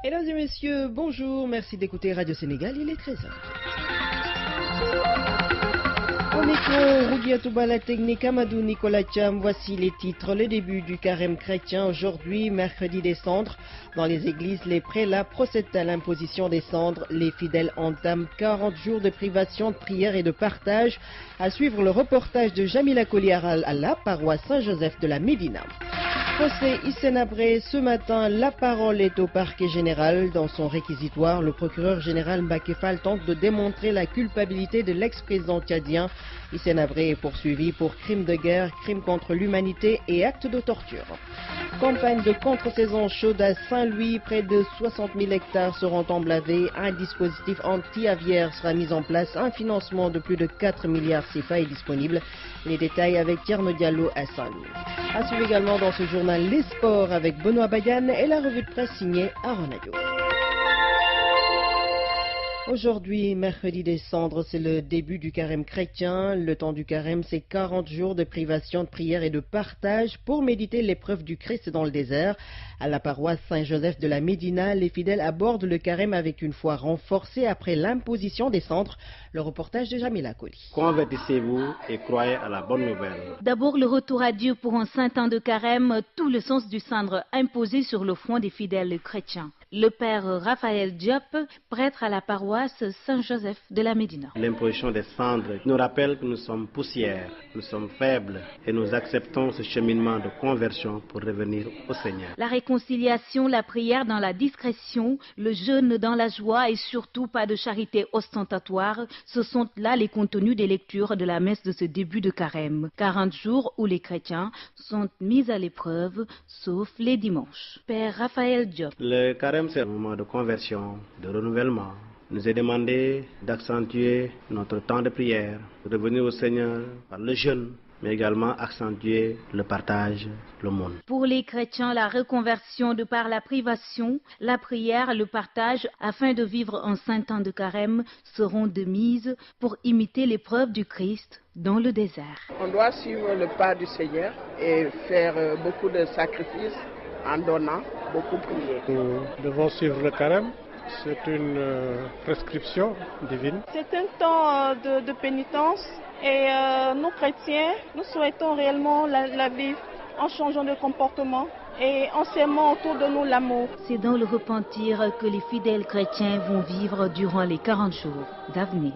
Mesdames et messieurs, bonjour, merci d'écouter Radio Sénégal, il est 13h. Au micro, Rougiatouba, la technique, Amadou Nicolas Cham, voici les titres. Le début du carême chrétien aujourd'hui, mercredi des cendres. Dans les églises, les prélats procèdent à l'imposition des cendres. Les fidèles entament 40 jours de privation, de prière et de partage. À suivre le reportage de Jamila Koliaral à la paroisse Saint-Joseph de la Médina. Procès Issenabré, ce matin, la parole est au parquet général. Dans son réquisitoire, le procureur général Mbacké Fall tente de démontrer la culpabilité de l'ex-président tchadien. Issenabré est poursuivi pour crimes de guerre, crimes contre l'humanité et actes de torture. Campagne de contre-saison chaude à Saint-Louis, près de 60 000 hectares seront emblavés. Un dispositif anti-aviaire sera mis en place. Un financement de plus de 4 milliards CFA est disponible. Les détails avec Tierno Diallo à Saint-Louis. À suivre également dans ce journal les sports avec Benoît Bayan et la revue de presse signée Aronadio. Aujourd'hui, mercredi des cendres, c'est le début du carême chrétien. Le temps du carême, c'est 40 jours de privation, de prière et de partage pour méditer l'épreuve du Christ dans le désert. À la paroisse Saint-Joseph de la Médina, les fidèles abordent le carême avec une foi renforcée après l'imposition des cendres. Le reportage de Jamila Koli. Convertissez-vous et croyez à la bonne nouvelle. D'abord le retour à Dieu pour un saint temps de carême, tout le sens du cendre imposé sur le front des fidèles chrétiens. Le père Raphaël Diop, prêtre à la paroisse Saint-Joseph de la Médina. L'imposition des cendres nous rappelle que nous sommes poussière, nous sommes faibles et nous acceptons ce cheminement de conversion pour revenir au Seigneur. La réconciliation, la prière dans la discrétion, le jeûne dans la joie et surtout pas de charité ostentatoire, ce sont là les contenus des lectures de la messe de ce début de carême. 40 jours où les chrétiens sont mis à l'épreuve, sauf les dimanches. Père Raphaël Diop. Le carême, c'est un moment de conversion, de renouvellement. Il nous est demandé d'accentuer notre temps de prière, de revenir au Seigneur par le jeûne, mais également accentuer le partage, le monde. Pour les chrétiens, la reconversion de par la privation, la prière, le partage, afin de vivre un saint temps de carême, seront de mise pour imiter l'épreuve du Christ dans le désert. On doit suivre le pas du Seigneur et faire beaucoup de sacrifices en donnant, beaucoup prier. Nous devons suivre le carême. C'est une prescription divine. C'est un temps de pénitence et nous chrétiens, nous souhaitons réellement la vivre en changeant de comportement et en s'aimant autour de nous l'amour. C'est dans le repentir que les fidèles chrétiens vont vivre durant les 40 jours d'avenir.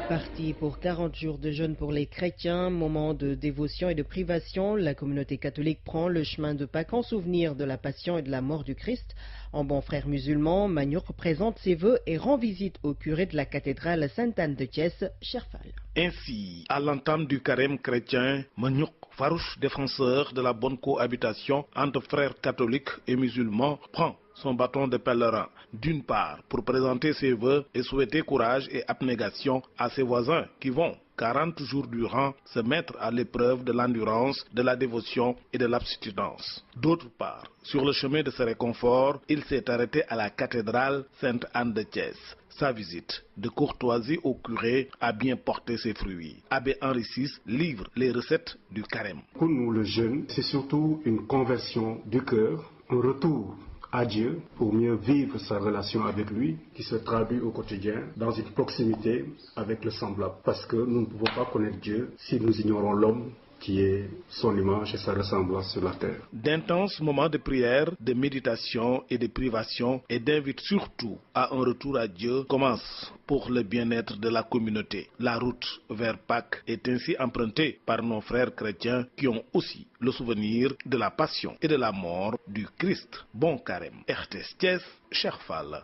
Parti pour 40 jours de jeûne pour les chrétiens, moment de dévotion et de privation, la communauté catholique prend le chemin de Pâques en souvenir de la passion et de la mort du Christ. En bon frère musulman, Maniour présente ses vœux et rend visite au curé de la cathédrale Sainte-Anne de Thiès, Cherfal. Ainsi, à l'entame du carême chrétien, Maniour, farouche défenseur de la bonne cohabitation entre frères catholiques et musulmans, prend son bâton de pèlerin, d'une part pour présenter ses vœux et souhaiter courage et abnégation à ses voisins qui vont 40 jours durant se mettre à l'épreuve de l'endurance, de la dévotion et de l'abstinence. D'autre part, sur le chemin de ce réconfort, il s'est arrêté à la cathédrale Sainte-Anne de Thiès. Sa visite de courtoisie au curé a bien porté ses fruits. Abbé Henri VI livre les recettes du carême. Pour nous, le jeûne, c'est surtout une conversion du cœur, un retour à Dieu pour mieux vivre sa relation avec lui qui se traduit au quotidien dans une proximité avec le semblable. Parce que nous ne pouvons pas connaître Dieu si nous ignorons l'homme qui est son image et sa ressemblance sur la terre. D'intenses moments de prière, de méditation et de privation et d'invite surtout à un retour à Dieu commencent pour le bien-être de la communauté. La route vers Pâques est ainsi empruntée par nos frères chrétiens qui ont aussi le souvenir de la passion et de la mort du Christ. Bon carême. RTS Thiès, Cherfal.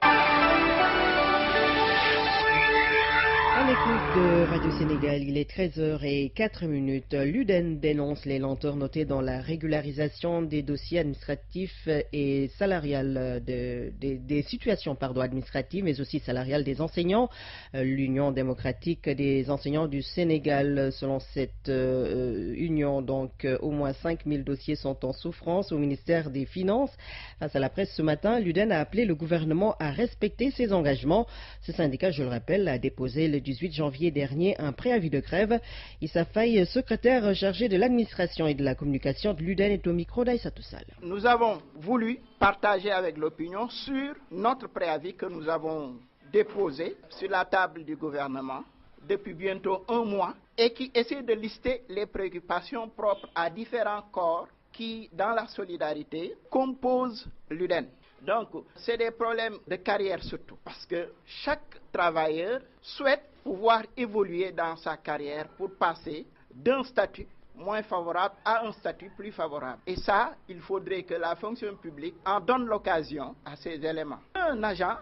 À l'écoute de Radio Sénégal, il est 13h04. L'UDEN dénonce les lenteurs notées dans la régularisation des dossiers administratifs et salariales des situations administratives, mais aussi salariales des enseignants. L'Union démocratique des enseignants du Sénégal, selon cette union, donc au moins 5000 dossiers sont en souffrance au ministère des Finances. Face à la presse ce matin, l'UDEN a appelé le gouvernement à respecter ses engagements. Ce syndicat, je le rappelle, a déposé le 18 janvier dernier un préavis de grève. Issa Faye, secrétaire chargé de l'administration et de la communication de l'UDEN, est au micro d'Aïssatou Sall. Nous avons voulu partager avec l'opinion sur notre préavis que nous avons déposé sur la table du gouvernement depuis bientôt un mois et qui essaie de lister les préoccupations propres à différents corps qui, dans la solidarité, composent l'UDEN. Donc, c'est des problèmes de carrière surtout, parce que chaque travailleur souhaite pouvoir évoluer dans sa carrière pour passer d'un statut moins favorable à un statut plus favorable. Et ça, il faudrait que la fonction publique en donne l'occasion à ces éléments. Un agent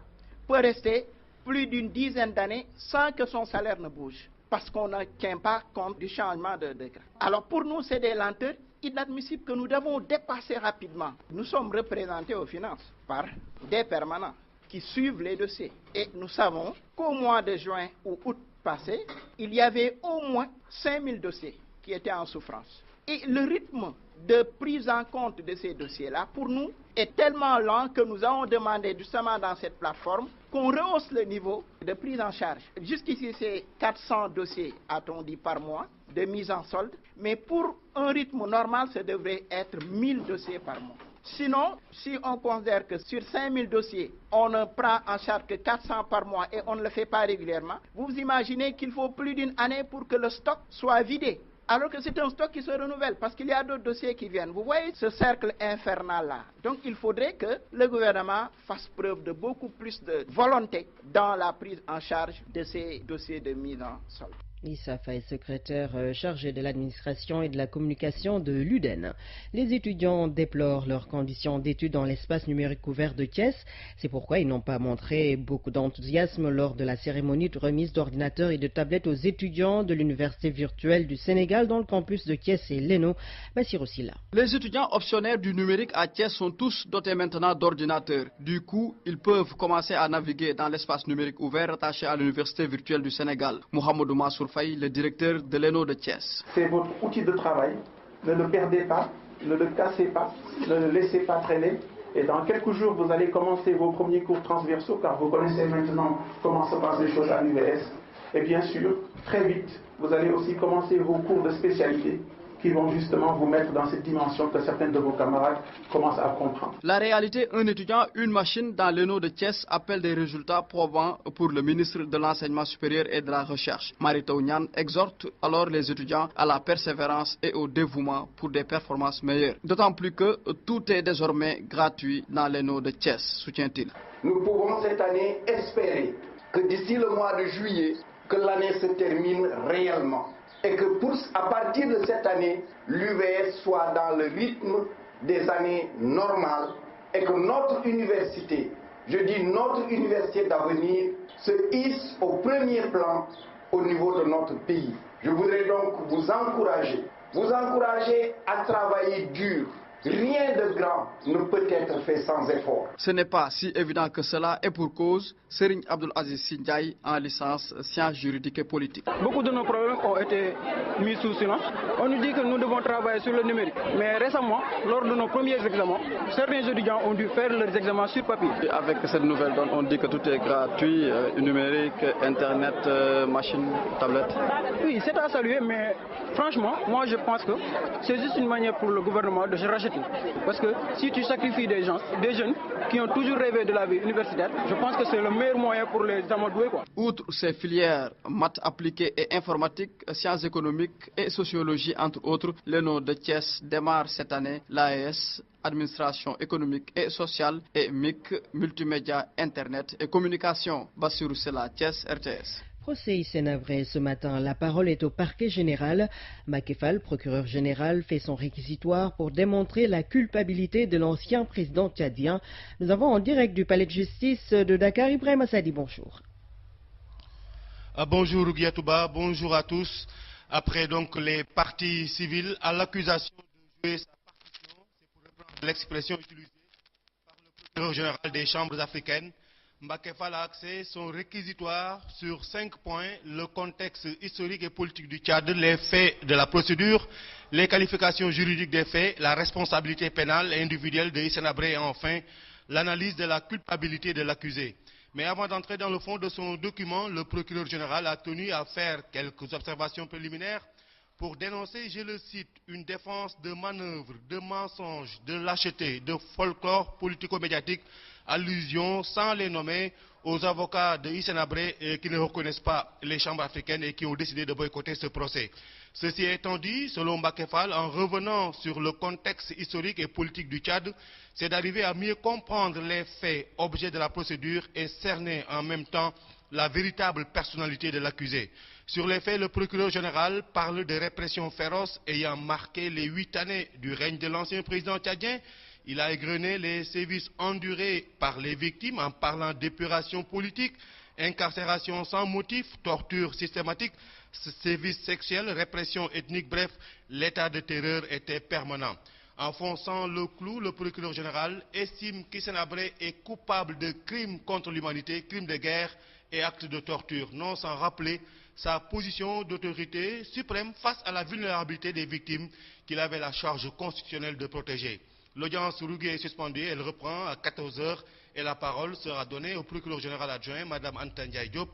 peut rester plus d'une dizaine d'années sans que son salaire ne bouge, parce qu'on ne tient pas compte du changement de grade. Alors pour nous, c'est des lenteurs inadmissibles que nous devons dépasser rapidement. Nous sommes représentés aux finances par des permanents qui suivent les dossiers. Et nous savons qu'au mois de juin ou août passé, il y avait au moins 5000 dossiers qui étaient en souffrance. Et le rythme de prise en compte de ces dossiers-là, pour nous, est tellement lent que nous avons demandé justement dans cette plateforme qu'on rehausse le niveau de prise en charge. Jusqu'ici, c'est 400 dossiers, a-t-on dit, par mois de mise en solde. Mais pour un rythme normal, ça devrait être 1000 dossiers par mois. Sinon, si on considère que sur 5000 dossiers, on ne prend en charge que 400 par mois et on ne le fait pas régulièrement, vous imaginez qu'il faut plus d'une année pour que le stock soit vidé. Alors que c'est un stock qui se renouvelle, parce qu'il y a d'autres dossiers qui viennent. Vous voyez ce cercle infernal-là. Donc il faudrait que le gouvernement fasse preuve de beaucoup plus de volonté dans la prise en charge de ces dossiers de mise en solde. Issa Faye, secrétaire chargé de l'administration et de la communication de l'UDEN. Les étudiants déplorent leurs conditions d'études dans l'espace numérique ouvert de Thiès. C'est pourquoi ils n'ont pas montré beaucoup d'enthousiasme lors de la cérémonie de remise d'ordinateurs et de tablettes aux étudiants de l'Université virtuelle du Sénégal dans le campus de Thiès et l'ENO. Bassirou Silla. Les étudiants optionnaires du numérique à Thiès sont tous dotés maintenant d'ordinateurs. Du coup, ils peuvent commencer à naviguer dans l'espace numérique ouvert rattaché à l'Université virtuelle du Sénégal. Mohamedou Mansour Faye, le directeur de l'ENO de Thiès. C'est votre outil de travail, ne le perdez pas, ne le cassez pas, ne le laissez pas traîner. Et dans quelques jours, vous allez commencer vos premiers cours transversaux, car vous connaissez maintenant comment se passent les choses à l'UVS. Et bien sûr, très vite, vous allez aussi commencer vos cours de spécialité, qui vont justement vous mettre dans cette dimension que certains de vos camarades commencent à comprendre. La réalité, un étudiant, une machine dans l'ENO de Thiès appelle des résultats probants pour le ministre de l'Enseignement supérieur et de la Recherche. Marito Nyan exhorte alors les étudiants à la persévérance et au dévouement pour des performances meilleures. D'autant plus que tout est désormais gratuit dans l'ENO de Thiès, soutient-il. Nous pouvons cette année espérer que d'ici le mois de juillet, que l'année se termine réellement. Et que à partir de cette année, l'UVS soit dans le rythme des années normales et que notre université, je dis notre université d'avenir, se hisse au premier plan au niveau de notre pays. Je voudrais donc vous encourager à travailler dur. Rien de grand ne peut être fait sans effort. Ce n'est pas si évident que cela, et pour cause, Serigne Abdul Aziz Sindiaye en licence sciences juridiques et politiques. Beaucoup de nos problèmes ont été mis sous silence. On nous dit que nous devons travailler sur le numérique. Mais récemment, lors de nos premiers examens, certains étudiants ont dû faire leurs examens sur papier. Avec cette nouvelle donne, on dit que tout est gratuit, numérique, internet, machine, tablette. Oui, c'est à saluer, mais franchement, moi je pense que c'est juste une manière pour le gouvernement de se racheter. Parce que si tu sacrifies des jeunes qui ont toujours rêvé de la vie universitaire, je pense que c'est le meilleur moyen pour les amadouer. Outre ces filières, maths appliquées et informatique, sciences économiques et sociologie entre autres, l'ENO de Thiès démarre cette année l'AES, administration économique et sociale, et MIC, multimédia, internet et communication. Bassirou Silla, Thiès, RTS. Procès Sénavré ce matin. La parole est au parquet général. Macky Fall, procureur général, fait son réquisitoire pour démontrer la culpabilité de l'ancien président tchadien. Nous avons en direct du palais de justice de Dakar, Ibrahim Assadi, bonjour. Bonjour Guiatouba, bonjour à tous. Après donc les parties civiles à l'accusation de jouer sa partition, c'est pour reprendre l'expression utilisée par le procureur général des chambres africaines. Macky Fall a axé son réquisitoire sur 5 points: le contexte historique et politique du Tchad, les faits de la procédure, les qualifications juridiques des faits, la responsabilité pénale et individuelle de Hissène Habré et enfin l'analyse de la culpabilité de l'accusé. Mais avant d'entrer dans le fond de son document, le procureur général a tenu à faire quelques observations préliminaires pour dénoncer, je le cite, une défense de manœuvres, de mensonges, de lâcheté, de folklore politico-médiatique, allusion, sans les nommer, aux avocats de Hissène Habré qui ne reconnaissent pas les chambres africaines et qui ont décidé de boycotter ce procès. Ceci étant dit, selon Mbacké Fall, en revenant sur le contexte historique et politique du Tchad, c'est d'arriver à mieux comprendre les faits, objets de la procédure et cerner en même temps la véritable personnalité de l'accusé. Sur les faits, le procureur général parle de répression féroce ayant marqué les 8 années du règne de l'ancien président tchadien. Il a égrené les sévices endurés par les victimes en parlant d'épuration politique, incarcération sans motif, torture systématique, sévices sexuels, répression ethnique, bref, l'état de terreur était permanent. Enfonçant le clou, le procureur général estime qu'Hissène Habré est coupable de crimes contre l'humanité, crimes de guerre et actes de torture, non sans rappeler sa position d'autorité suprême face à la vulnérabilité des victimes qu'il avait la charge constitutionnelle de protéger. L'audience Rougui est suspendue, elle reprend à 14 h et la parole sera donnée au procureur général adjoint, Mme Anta Ndiaye Diop.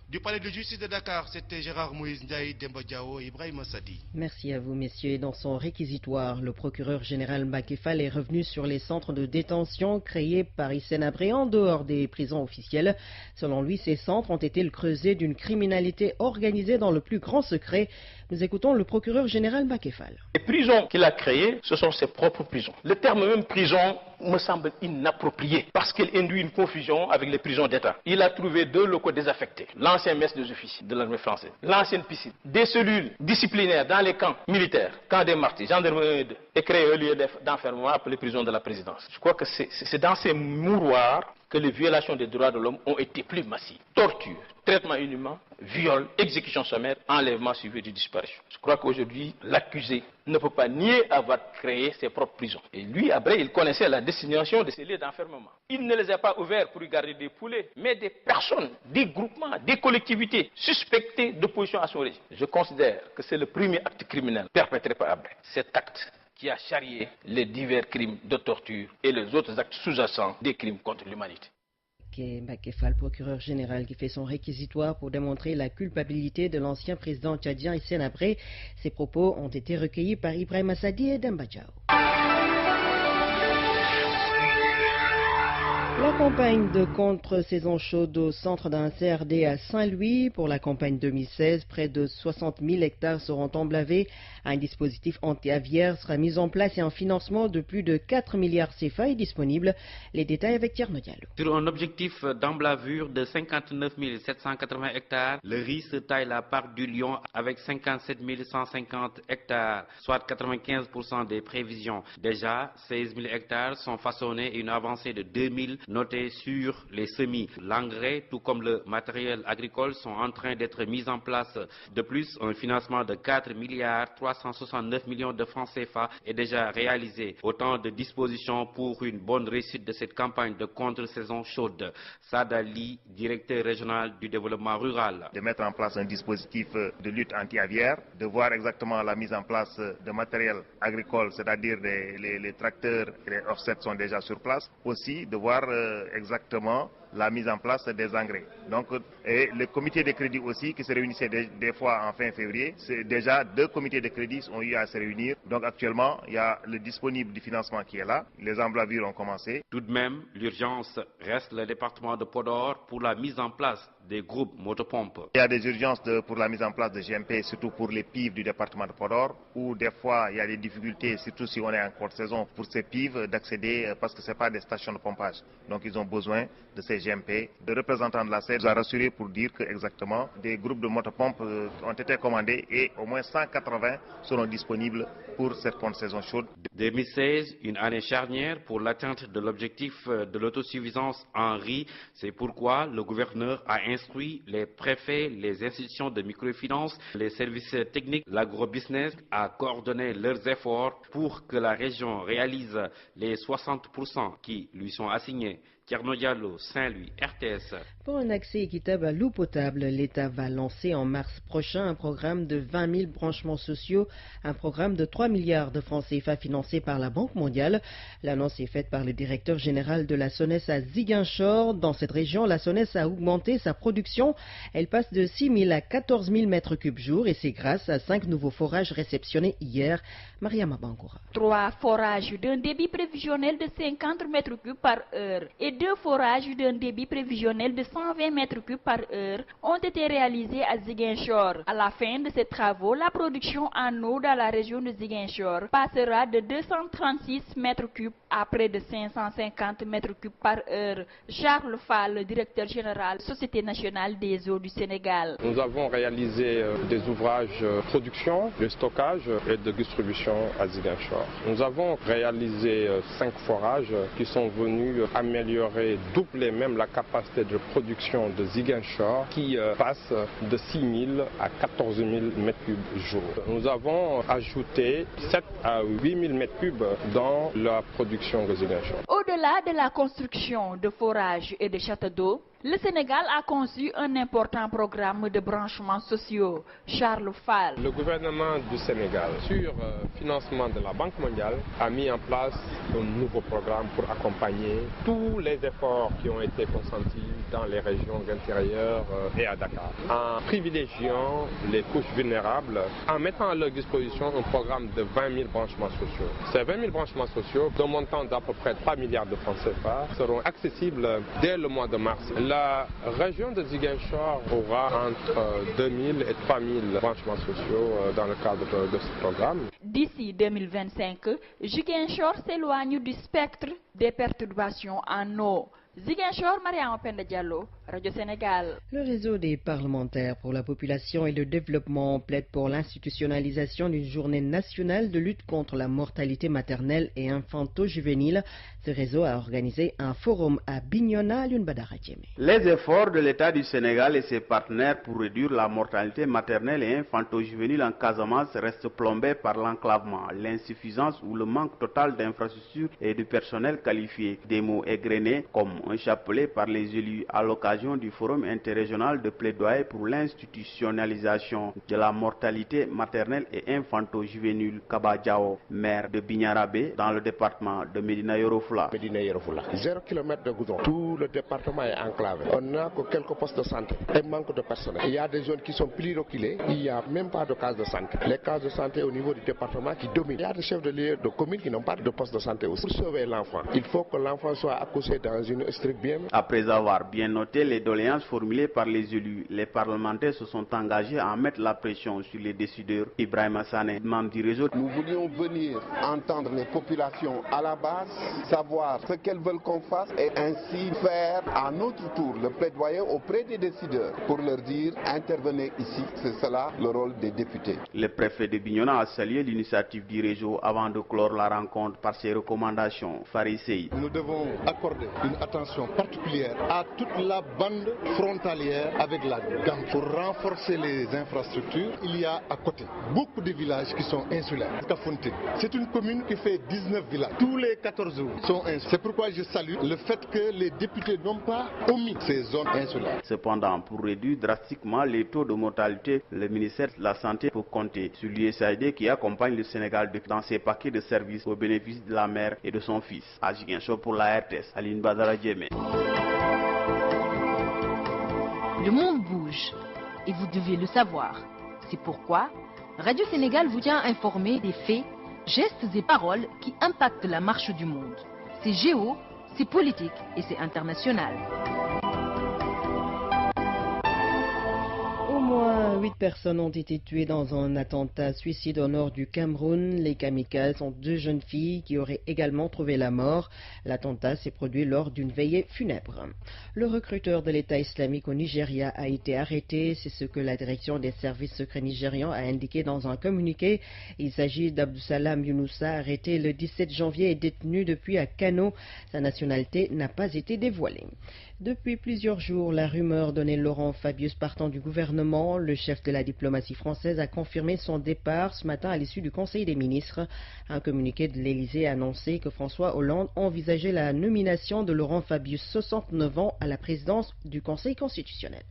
Du palais de justice de Dakar, c'était Gérard Moïse Ndiaye, Demba Diao et Ibrahima Sadi. Merci à vous, messieurs. Dans son réquisitoire, le procureur général Mbacké Fall est revenu sur les centres de détention créés par Hissène Habré en dehors des prisons officielles. Selon lui, ces centres ont été le creuset d'une criminalité organisée dans le plus grand secret. Nous écoutons le procureur général Mbacké Fall. Les prisons qu'il a créées, ce sont ses propres prisons. Le terme même prison me semble inapproprié parce qu'il induit une confusion avec les prisons d'État. Il a trouvé 2 locaux désaffectés. L'ancien mess des officiers de l'armée française, l'ancienne piscine, des cellules disciplinaires dans les camps militaires, camps des martyrs, gendarmerie 2, et créé un lieu d'enfermement appelé prison de la présidence. Je crois que c'est dans ces mouroirs que les violations des droits de l'homme ont été plus massives. Torture, traitement inhumain, viol, exécution sommaire, enlèvement suivi de disparition. Je crois qu'aujourd'hui, l'accusé ne peut pas nier avoir créé ses propres prisons. Et lui, après, il connaissait la destination de ces lieux d'enfermement. Il ne les a pas ouverts pour y garder des poulets, mais des personnes, des groupements, des collectivités suspectées d'opposition à son régime. Je considère que c'est le premier acte criminel perpétré par Habré. Cet acte qui a charrié les divers crimes de torture et les autres actes sous-jacents des crimes contre l'humanité. Mbacké Fall, procureur général, qui fait son réquisitoire pour démontrer la culpabilité de l'ancien président tchadien Hissène Habré. Ses propos ont été recueillis par Ibrahima Sadi et Demba Diao. La campagne de contre-saison chaude au centre d'un CRD à Saint-Louis. Pour la campagne 2016, près de 60 000 hectares seront emblavés. Un dispositif anti-aviaire sera mis en place et un financement de plus de 4 milliards CFA est disponible. Les détails avec Thierno Diallo. Sur un objectif d'emblavure de 59 780 hectares, le riz se taille la part du lion avec 57 150 hectares, soit 95% des prévisions. Déjà, 16 000 hectares sont façonnés et une avancée de 2 000 notés sur les semis. L'engrais, tout comme le matériel agricole, sont en train d'être mis en place. De plus, un financement de 4 milliards 369 millions de francs CFA est déjà réalisé. Autant de dispositions pour une bonne réussite de cette campagne de contre-saison chaude. Sadali, directeur régional du développement rural. De mettre en place un dispositif de lutte anti-aviaire, de voir exactement la mise en place de matériel agricole, c'est-à-dire les tracteurs et les offsets sont déjà sur place. Aussi, de voir exactement la mise en place des engrais. Donc, et le comité de crédit aussi, qui se réunissait des fois en fin février, c'est déjà 2 comités de crédit ont eu à se réunir. Donc actuellement, il y a le disponible du financement qui est là. Les emblavures ont commencé. Tout de même, l'urgence reste le département de Podor pour la mise en place des groupes motopompes. Il y a des urgences pour la mise en place de GMP, surtout pour les pives du département de Podor, où des fois il y a des difficultés, surtout si on est en courte saison, pour ces pives d'accéder, parce que ce n'est pas des stations de pompage. Donc ils ont besoin de ces GMP. Le représentant de la CED nous a rassuré pour dire que exactement des groupes de motopompes ont été commandés et au moins 180 seront disponibles pour cette saison chaude. 2016, une année charnière pour l'atteinte de l'objectif de l'autosuffisance en riz. C'est pourquoi le gouverneur a instruit les préfets, les institutions de microfinance, les services techniques, l'agrobusiness à coordonner leurs efforts pour que la région réalise les 60% qui lui sont assignés. Thierno Diallo, Saint-Louis, RTS. Pour un accès équitable à l'eau potable, l'État va lancer en mars prochain un programme de 20 000 branchements sociaux, un programme de 3 milliards de francs CFA financé par la Banque mondiale. L'annonce est faite par le directeur général de la SONES à Ziguinchor. Dans cette région, la SONES a augmenté sa production. Elle passe de 6 000 à 14 000 mètres cubes jour et c'est grâce à 5 nouveaux forages réceptionnés hier. Mariama Bangoura. 3 forages d'un débit prévisionnel de 50 mètres cubes par heure et 2 forages d'un débit prévisionnel de 120 mètres cubes par heure ont été réalisés à Ziguinchor. À la fin de ces travaux, la production en eau dans la région de Ziguinchor passera de 236 mètres cubes à près de 550 mètres cubes par heure. Charles Fall, le directeur général Société nationale des eaux du Sénégal. Nous avons réalisé des ouvrages de production, de stockage et de distribution à Ziguinchor. Nous avons réalisé 5 forages qui sont venus améliorer, doubler même la capacité de production de Ziguinchor qui passe de 6 000 à 14 000 mètres cubes jour. Nous avons ajouté 7 à 8 000 mètres cubes dans la production de Ziguinchor. Au-delà de la construction de forages et de châteaux d'eau, le Sénégal a conçu un important programme de branchements sociaux. Charles Fall. Le gouvernement du Sénégal, sur financement de la Banque mondiale, a mis en place un nouveau programme pour accompagner tous les efforts qui ont été consentis dans les régions intérieures et à Dakar, en privilégiant les couches vulnérables, en mettant à leur disposition un programme de 20 000 branchements sociaux. Ces 20 000 branchements sociaux, d'un montant d'à peu près 3 milliards de francs CFA, seront accessibles dès le mois de mars. La région de Ziguinchor aura entre 2 000 et 3 000 branchements sociaux dans le cadre de ce programme. D'ici 2025, Ziguinchor s'éloigne du spectre des perturbations en eau. Ziguinchor, Mariama Penda Diallo, Radio Sénégal. Le réseau des parlementaires pour la population et le développement plaide pour l'institutionnalisation d'une journée nationale de lutte contre la mortalité maternelle et infanto-juvénile. Ce réseau a organisé un forum à Bignona, Badara Djemé. Les efforts de l'État du Sénégal et ses partenaires pour réduire la mortalité maternelle et infanto-juvénile en Casamance restent plombés par l'enclavement, l'insuffisance ou le manque total d'infrastructures et de personnel qualifié. Des mots égrenés comme un chapelet par les élus à l'occasion du forum interrégional de plaidoyer pour l'institutionnalisation de la mortalité maternelle et infanto-juvénile. Kaba Diao, maire de Bignarabé, dans le département de Médina Yoro Foulah. 0 km de goudron. Tout le département est enclavé. On n'a que quelques postes de santé et manque de personnel. Il y a des zones qui sont plus reculées. Il n'y a même pas de cases de santé. Les cases de santé au niveau du département qui dominent. Il y a des chefs de lieu de communes qui n'ont pas de poste de santé aussi. Pour sauver l'enfant, il faut que l'enfant soit accouché dans une structure bien. Après avoir bien noté les doléances formulées par les élus, les parlementaires se sont engagés à mettre la pression sur les décideurs. Ibrahim Hassané, membre du réseau. Nous voulions venir entendre les populations à la base, savoir ce qu'elles veulent qu'on fasse et ainsi faire à notre tour le plaidoyer auprès des décideurs pour leur dire intervenez ici, c'est cela le rôle des députés. Le préfet de Bignona a salué l'initiative du réseau avant de clore la rencontre par ses recommandations. Farid Sey. Nous devons accorder une attention particulière à toute la bande frontalière avec la Gambie pour renforcer les infrastructures. Il y a à côté beaucoup de villages qui sont insulaires. Kafountine, c'est une commune qui fait 19 villages. Tous les 14 jours sont insulaires. C'est pourquoi je salue le fait que les députés n'ont pas omis ces zones insulaires. Cependant, pour réduire drastiquement les taux de mortalité, le ministère de la Santé peut compter sur l'USAID qui accompagne le Sénégal dans ses paquets de services au bénéfice de la mère et de son fils. À Ziguinchor pour la RTS, Aline Badara Djemé. Le monde bouge et vous devez le savoir. C'est pourquoi Radio Sénégal vous tient informé des faits, gestes et paroles qui impactent la marche du monde. C'est géo, c'est politique et c'est international. Au moins 8 personnes ont été tuées dans un attentat suicide au nord du Cameroun. Les kamikazes sont 2 jeunes filles qui auraient également trouvé la mort. L'attentat s'est produit lors d'une veillée funèbre. Le recruteur de l'État islamique au Nigeria a été arrêté. C'est ce que la direction des services secrets nigérians a indiqué dans un communiqué. Il s'agit d'Abdussalam Younoussa, arrêté le 17 janvier et détenu depuis à Kano. Sa nationalité n'a pas été dévoilée. Depuis plusieurs jours, la rumeur donnait Laurent Fabius partant du gouvernement. Le chef de la diplomatie française a confirmé son départ ce matin à l'issue du Conseil des ministres. Un communiqué de l'Élysée a annoncé que François Hollande envisageait la nomination de Laurent Fabius, 69 ans, à la présidence du Conseil constitutionnel.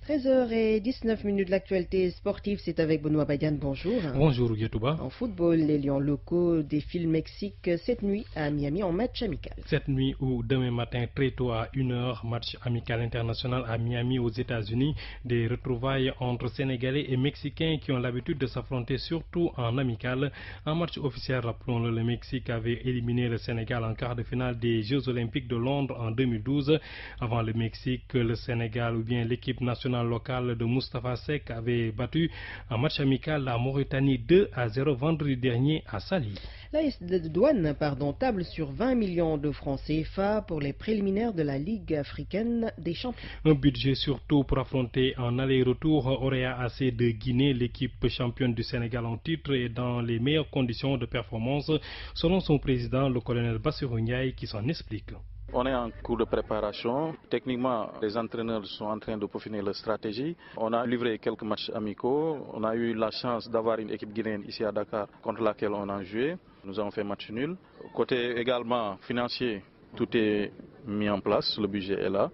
13h19 de l'actualité sportive, c'est avec Benoît Badian, bonjour. Bonjour Yatouba. En football, les Lions locaux défilent le Mexique cette nuit à Miami en match amical. Cette nuit ou demain matin très tôt à 1h, match amical international à Miami aux États-Unis. Des retrouvailles entre Sénégalais et Mexicains qui ont l'habitude de s'affronter surtout en amical. En match officiel, rappelons-le, le Mexique avait éliminé le Sénégal en quart de finale des Jeux Olympiques de Londres en 2012. Avant le Mexique, le Sénégal ou bien l'équipe nationale locale de Moustapha Seck avait battu en match amical la Mauritanie 2-0 vendredi dernier à Saly. L'AS Douanes table sur 20 millions de francs CFA pour les préliminaires de la Ligue africaine des champions. Un budget surtout pour affronter en aller-retour Orea AC de Guinée, l'équipe championne du Sénégal en titre et dans les meilleures conditions de performance, selon son président, le colonel Bassirou Ndiaye, qui s'en explique. On est en cours de préparation. Techniquement, les entraîneurs sont en train de peaufiner leur stratégie. On a livré quelques matchs amicaux. On a eu la chance d'avoir une équipe guinéenne ici à Dakar contre laquelle on a joué. Nous avons fait match nul. Côté également financier, tout est mis en place. Le budget est là.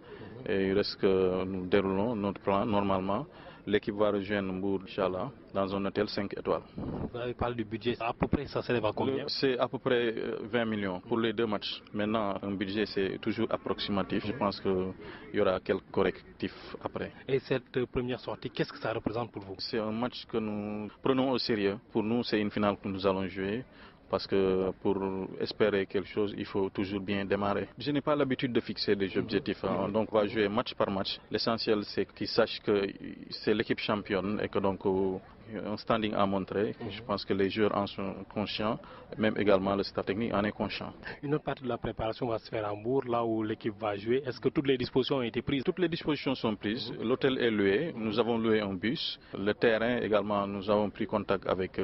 Et il reste que nous déroulons notre plan normalement. L'équipe va rejoindre Mbour, Inch'Allah, dans un hôtel 5 étoiles. Vous avez parlé du budget, à peu près ça s'élève à combien? C'est à peu près 20 millions pour les deux matchs. Maintenant, un budget c'est toujours approximatif. Je pense qu'il y aura quelques correctifs après. Et cette première sortie, qu'est-ce que ça représente pour vous? C'est un match que nous prenons au sérieux. Pour nous, c'est une finale que nous allons jouer. Parce que pour espérer quelque chose, il faut toujours bien démarrer. Je n'ai pas l'habitude de fixer des objectifs, donc on va jouer match par match. L'essentiel, c'est qu'ils sachent que c'est l'équipe championne et que donc un standing à montrer. Je pense que les joueurs en sont conscients, même également le staff technique en est conscient. Une autre partie de la préparation va se faire à Mbour, là où l'équipe va jouer. Est-ce que toutes les dispositions ont été prises? Toutes les dispositions sont prises. L'hôtel est loué. Nous avons loué un bus. Le terrain également, nous avons pris contact avec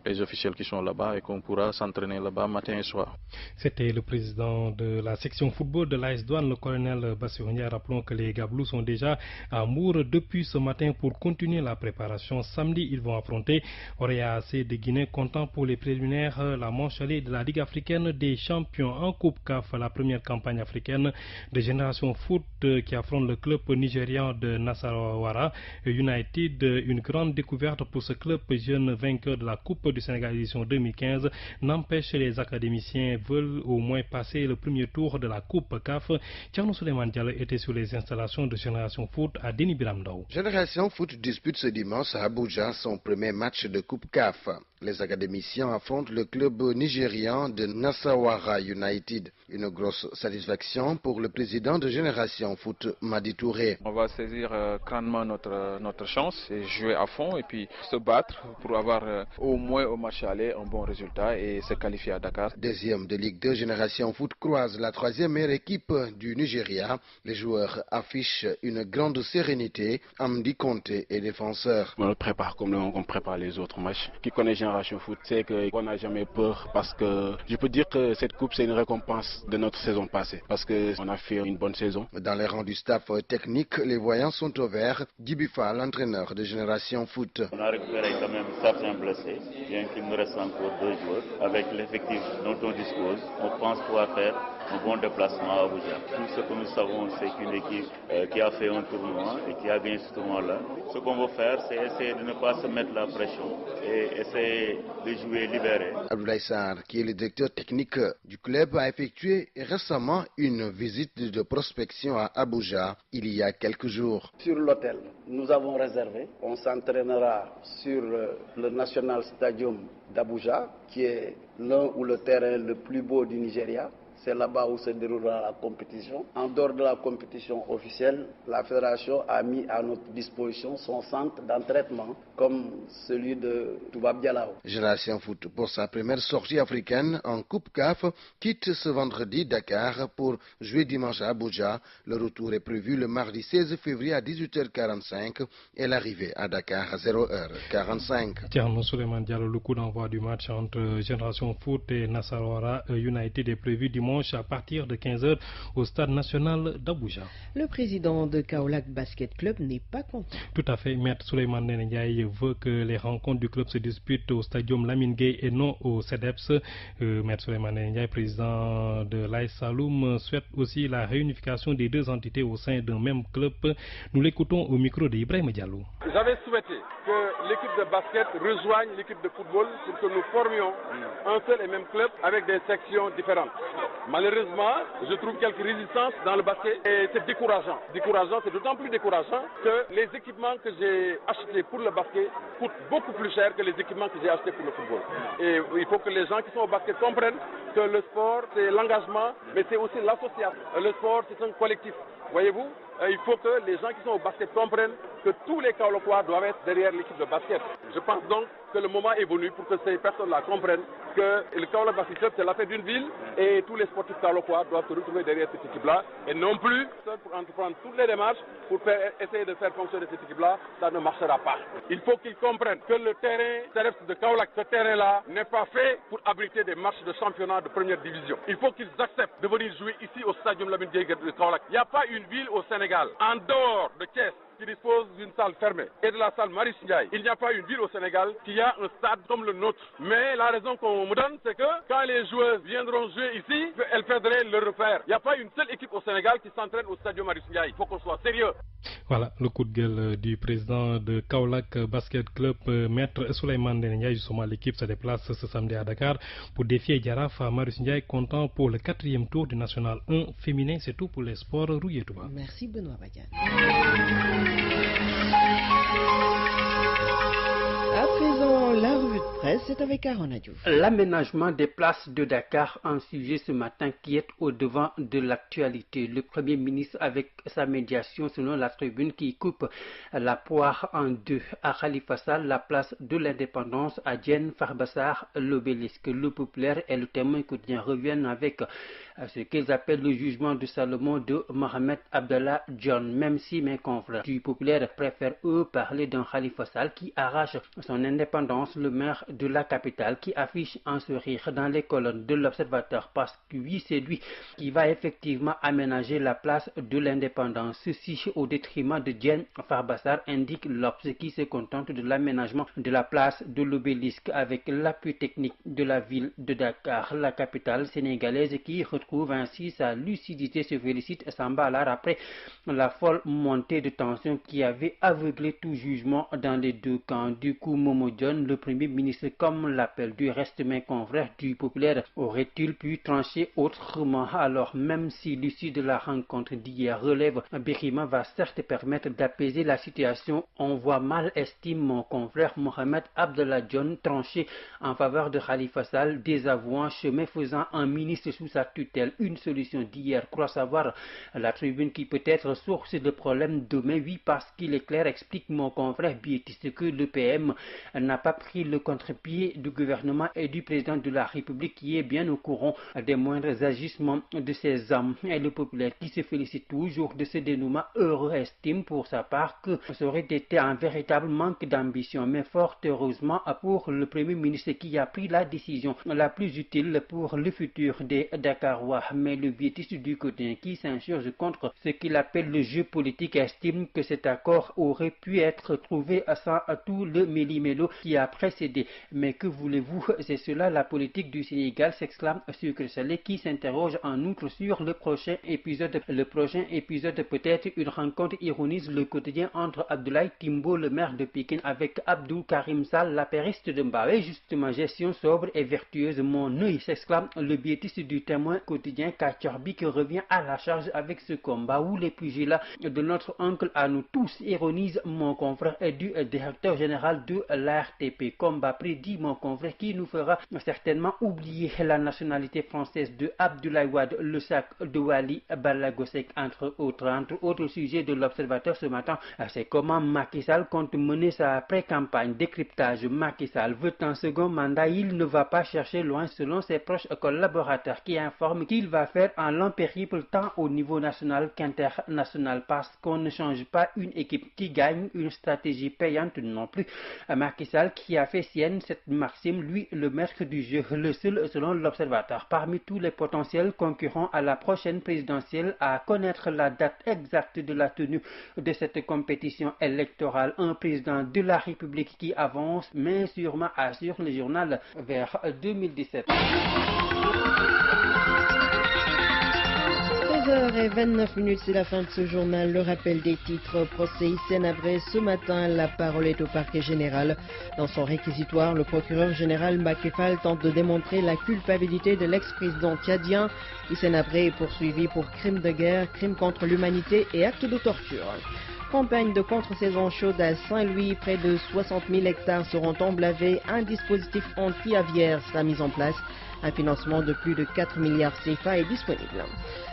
les officiels qui sont là-bas et qu'on pourra s'entraîner là-bas matin et soir. C'était le président de la section football de l'AS Douanes, le colonel Bassirou Ndiaye. Rappelons que les Gablous sont déjà à Mbour depuis ce matin pour continuer la préparation. Samedi, ils vont affronter Orea AC de Guinée, comptant pour les préliminaires la manche allée de la Ligue africaine des champions en Coupe CAF, la première campagne africaine de Génération Foot qui affronte le club nigérian de Nasarawa United. Une grande découverte pour ce club jeune vainqueur de la Coupe du Sénégal édition 2015. N'empêche, les académiciens veulent au moins passer le premier tour de la Coupe CAF. Thierno Souleymane Diallo était sur les installations de Génération Foot à Déni Biram Ndao. Génération Foot dispute ce dimanche à Abuja son premier match de Coupe CAF. Les académiciens affrontent le club nigérian de Nasarawa United. Une grosse satisfaction pour le président de Génération Foot, Madi Touré. On va saisir crânement notre chance et jouer à fond et puis se battre pour avoir au moins au match aller un bon résultat et se qualifier à Dakar. Deuxième de Ligue 2, Génération Foot croise la troisième meilleure équipe du Nigeria. Les joueurs affichent une grande sérénité. Amdi Conté est défenseur. On le prépare comme on prépare les autres matchs. Qui connaît Génération Foot sait qu'on n'a jamais peur parce que je peux dire que cette coupe c'est une récompense de notre saison passée parce qu'on a fait une bonne saison. Dans les rangs du staff technique, les voyants sont au vert. Djibifa, l'entraîneur de Génération Foot. On a récupéré quand même certains blessés, bien qu'il nous reste encore 2 joueurs. Avec l'effectif dont on dispose, on pense pouvoir faire un bon déplacement à Abuja. Tout ce que nous savons, c'est qu'une équipe qui a fait un tournoi et qui a gagné ce tournoi-là. Ce qu'on veut faire, c'est essayer de ne pas se mettre la pression et essayer de jouer libéré. Abdoulaye Sarr, qui est le directeur technique du club, a effectué récemment une visite de prospection à Abuja il y a quelques jours. Sur l'hôtel, nous avons réservé. On s'entraînera sur le National Stadium d'Abuja, qui est l'un ou le terrain le plus beau du Nigeria. C'est là-bas où se déroulera la compétition. En dehors de la compétition officielle, la fédération a mis à notre disposition son centre d'entraînement comme celui de Toubab Dialao. Génération Foot, pour sa première sortie africaine en Coupe CAF, quitte ce vendredi Dakar pour jouer dimanche à Abuja. Le retour est prévu le mardi 16 février à 18h45 et l'arrivée à Dakar à 0h45. Tiens, Souleymane Diallo, le coup d'envoi du match entre Génération Foot et Nasarawa United est prévu dimanche à partir de 15h au stade national d'Abuja. Le président de Kaolack Basket Club n'est pas content. Tout à fait. Maître Souleymane Ndiaye veut que les rencontres du club se disputent au stadium Lamine Gueye et non au CEDEPS. Maître Souleymane Ndiaye, président de l'AS Saloum, souhaite aussi la réunification des deux entités au sein d'un même club. Nous l'écoutons au micro d'Ibrahim Diallo. J'avais souhaité que l'équipe de basket rejoigne l'équipe de football pour que nous formions un seul et même club avec des sections différentes. Malheureusement, je trouve quelques résistances dans le basket et c'est décourageant. C'est d'autant plus décourageant que les équipements que j'ai achetés pour le basket coûtent beaucoup plus cher que les équipements que j'ai achetés pour le football. Et il faut que les gens qui sont au basket comprennent que le sport, c'est l'engagement, mais c'est aussi l'association. Le sport, c'est un collectif. Voyez-vous, il faut que les gens qui sont au basket comprennent que tous les Kaolackois doivent être derrière l'équipe de basket. Je pense donc que le moment est venu pour que ces personnes-là comprennent que le Kaolack Basket Club, c'est l'affaire d'une ville et tous les sportifs kaolackois doivent se retrouver derrière cette équipe-là et non plus pour entreprendre toutes les démarches pour essayer de faire fonctionner cette équipe-là, ça ne marchera pas. Il faut qu'ils comprennent que le terrain CEDEPS de Kaolack, ce terrain-là n'est pas fait pour abriter des matchs de championnat de première division. Il faut qu'ils acceptent de venir jouer ici au stadium Lamine Gueye de Kaolack. Il n'y a pas une ville au Sénégal, en dehors de Thiès, qui dispose d'une salle fermée et de la salle Marius Ndiaye. Il n'y a pas une ville au Sénégal qui a un stade comme le nôtre. Mais la raison qu'on me donne, c'est que quand les joueurs viendront jouer ici, elles perdraient leur repère. Il n'y a pas une seule équipe au Sénégal qui s'entraîne au stade Marius Ndiaye. Il faut qu'on soit sérieux. Voilà le coup de gueule du président de Kaolack Basket Club, Maître Souleymane Ndiaye. Justement, l'équipe se déplace ce samedi à Dakar pour défier Jaraaf à Marius Ndiaye, comptant pour le 4e tour du National 1 féminin. C'est tout pour les sports. Rouillé Touba. Merci Benoît Badiane. À présent, la revue de presse, c'est avec Aaron Adjouf. L'aménagement des places de Dakar, un sujet ce matin qui est au devant de l'actualité. Le Premier ministre, avec sa médiation selon la tribune, qui coupe la poire en deux. À Khalifa Sall, la place de l'indépendance, à Diène Farbassar, l'obélisque. Le Populaire et le Témoin quotidien reviennent avec ce qu'ils appellent le jugement de Salomon de Mohamed Abdallah John, même si mes confrères du Populaire préfèrent eux parler d'un Khalifa Sall qui arrache son indépendance, le maire de la capitale qui affiche un sourire dans les colonnes de l'Observateur parce que oui, c'est lui qui va effectivement aménager la place de l'indépendance. Ceci au détriment de Diène Farbassar, indique l'Obs qui se contente de l'aménagement de la place de l'obélisque avec l'appui technique de la ville de Dakar, la capitale sénégalaise qui retrouve ainsi sa lucidité, se félicite Samba Alar après la folle montée de tension qui avait aveuglé tout jugement dans les deux camps. Du coup, Momo John, le Premier ministre, comme l'appel du reste mes confrères du Populaire, aurait-il pu trancher autrement? Alors, même si l'issue de la rencontre d'hier relève Birima va certes permettre d'apaiser la situation, on voit mal, estime mon confrère Mohamed Abdallah John, trancher en faveur de Khalifa Sall, désavouant, chemin faisant un ministre sous sa tutelle. Une solution d'hier, croit savoir la tribune, qui peut être source de problèmes demain. Oui, parce qu'il est clair, explique mon confrère biétiste, que le PM n'a pas pris le contre-pied du gouvernement et du président de la République qui est bien au courant des moindres agissements de ses hommes. Et le Populaire qui se félicite toujours de ce dénouement heureux estime pour sa part que ça aurait été un véritable manque d'ambition, mais fort heureusement pour le Premier ministre qui a pris la décision la plus utile pour le futur des Dakarois. Mais le biétiste du quotidien qui s'insurge contre ce qu'il appelle le jeu politique estime que cet accord aurait pu être trouvé sans tout le méli-mélo qui a précédé. Mais que voulez-vous, c'est cela la politique du Sénégal, s'exclame Sucre Salé qui s'interroge en outre sur le prochain épisode. Le prochain épisode peut être une rencontre, ironise le quotidien, entre Abdoulaye Timbo, le maire de Pékin, avec Abdou Karim Sall, l'apériste de Mbawe. Justement, gestion sobre et vertueuse, mon œil, s'exclame le biétiste du Témoin quotidien Kachorbi qui revient à la charge avec ce combat où les pugilats de notre oncle à nous tous, ironise mon confrère et du directeur général de l'ARTP. Combat prédit mon confrère qui nous fera certainement oublier la nationalité française de Abdoulaye Wade, le sac de Wali Balagosek, entre autres sujets de l'Observateur ce matin. C'est comment Macky Sall compte mener sa pré-campagne. Décryptage: Macky Sall veut un second mandat. Il ne va pas chercher loin selon ses proches collaborateurs qui informent qu'il va faire un long périple tant au niveau national qu'international parce qu'on ne change pas une équipe qui gagne une stratégie payante non plus. Macky Sall qui a fait sienne cette maxime, lui, le maître du jeu, le seul selon l'Observateur parmi tous les potentiels concurrents à la prochaine présidentielle à connaître la date exacte de la tenue de cette compétition électorale. Un président de la République qui avance, mais sûrement assure le journal vers 2017. 13h29, c'est la fin de ce journal. Le rappel des titres: procès Hissène Habré ce matin. La parole est au parquet général. Dans son réquisitoire, le procureur général Macky Sall tente de démontrer la culpabilité de l'ex-président tchadien. Hissène Habré est poursuivi pour crimes de guerre, crimes contre l'humanité et actes de torture. Campagne de contre-saison chaude à Saint-Louis. Près de 60 000 hectares seront emblavés. Un dispositif anti-aviaire sera mis en place. Un financement de plus de 4 milliards CFA est disponible.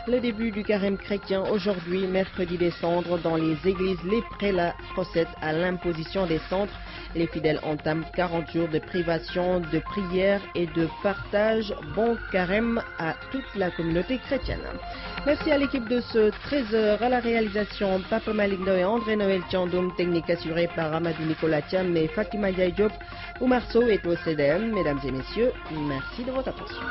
Le début du carême chrétien aujourd'hui, mercredi des cendres. Dans les églises, les prélats procèdent à l'imposition des cendres. Les fidèles entament 40 jours de privation, de prière et de partage. Bon carême à toute la communauté chrétienne. Merci à l'équipe de ce 13h. À la réalisation, Papa Malik et André Noël Tchandoum, technique assurée par Amadou Nicolas Thiam et Fatima Diop. Oumar Sow est au CDM. Mesdames et messieurs, merci de votre attention.